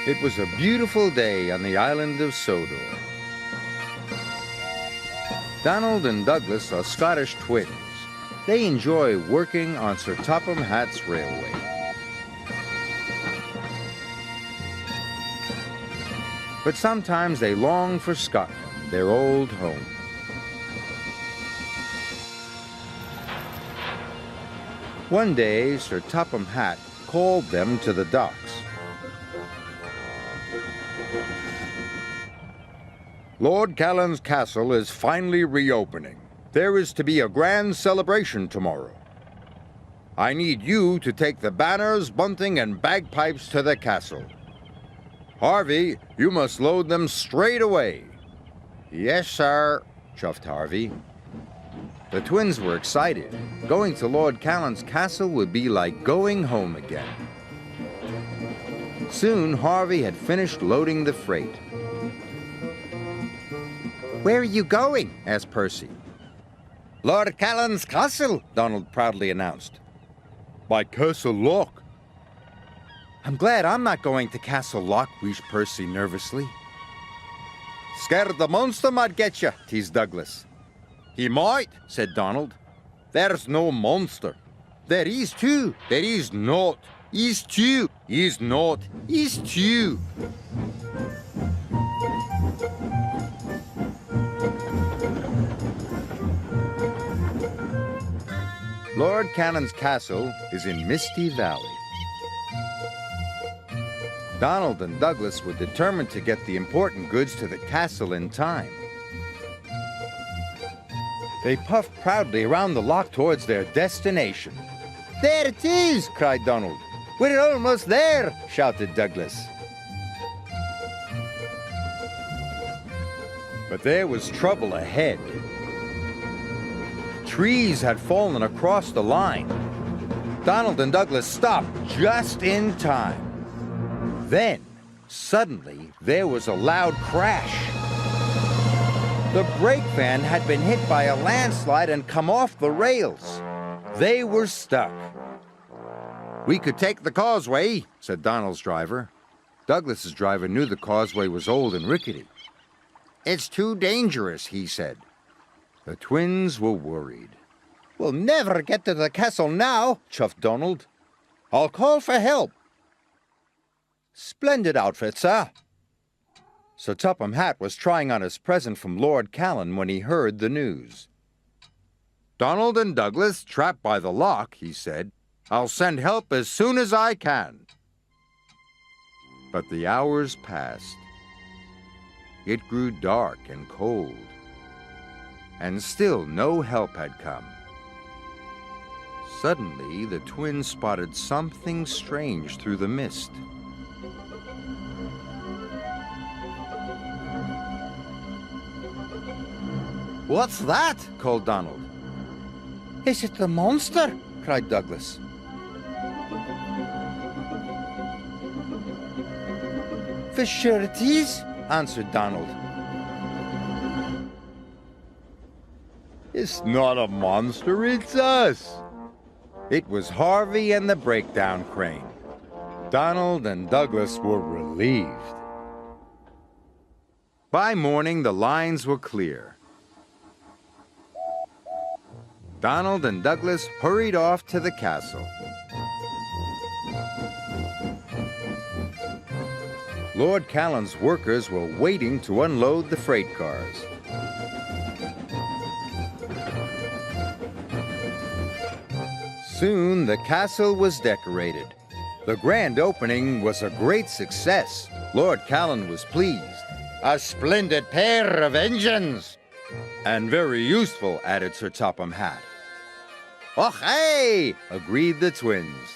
It was a beautiful day on the island of Sodor. Donald and Douglas are Scottish twins. They enjoy working on Sir Topham Hatt's railway. But sometimes they long for Scotland, their old home. One day, Sir Topham Hatt called them to the docks. Lord Callan's castle is finally reopening. There is to be a grand celebration tomorrow. I need you to take the banners, bunting, and bagpipes to the castle. Harvey, you must load them straight away. Yes, sir, chuffed Harvey. The twins were excited. Going to Lord Callan's castle would be like going home again. Soon, Harvey had finished loading the freight. Where are you going? Asked Percy. Lord Callan's castle, Donald proudly announced. By Castle Loch. I'm glad I'm not going to Castle Loch, wheezed Percy nervously. Scared the monster might get you, teased Douglas. He might, said Donald. There's no monster. There is too. There is not. Is too. Is not. Is too. Lord Cannon's castle is in Misty Valley. Donald and Douglas were determined to get the important goods to the castle in time. They puffed proudly around the loch towards their destination. There it is, cried Donald. We're almost there, shouted Douglas. But there was trouble ahead. Trees had fallen across the line. Donald and Douglas stopped just in time. Then, suddenly, there was a loud crash. The brake van had been hit by a landslide and come off the rails. They were stuck. We could take the causeway, said Donald's driver. Douglas's driver knew the causeway was old and rickety. It's too dangerous, he said. The twins were worried. We'll never get to the castle now, chuffed Donald. I'll call for help. Splendid outfit, sir. Sir Topham Hatt was trying on his present from Lord Callan when he heard the news. Donald and Douglas trapped by the loch, he said. I'll send help as soon as I can. But the hours passed. It grew dark and cold. And still no help had come. Suddenly, the twins spotted something strange through the mist. What's that? Called Donald. Is it the monster? Cried Douglas. For sure it is, answered Donald. It's not a monster, it's us. It was Harvey and the breakdown crane. Donald and Douglas were relieved. By morning, the lines were clear. Donald and Douglas hurried off to the castle. Lord Callan's workers were waiting to unload the freight cars. Soon, the castle was decorated. The grand opening was a great success. Lord Callan was pleased. A splendid pair of engines! And very useful, added Sir Topham Hatt. Oh, hey! Agreed the twins.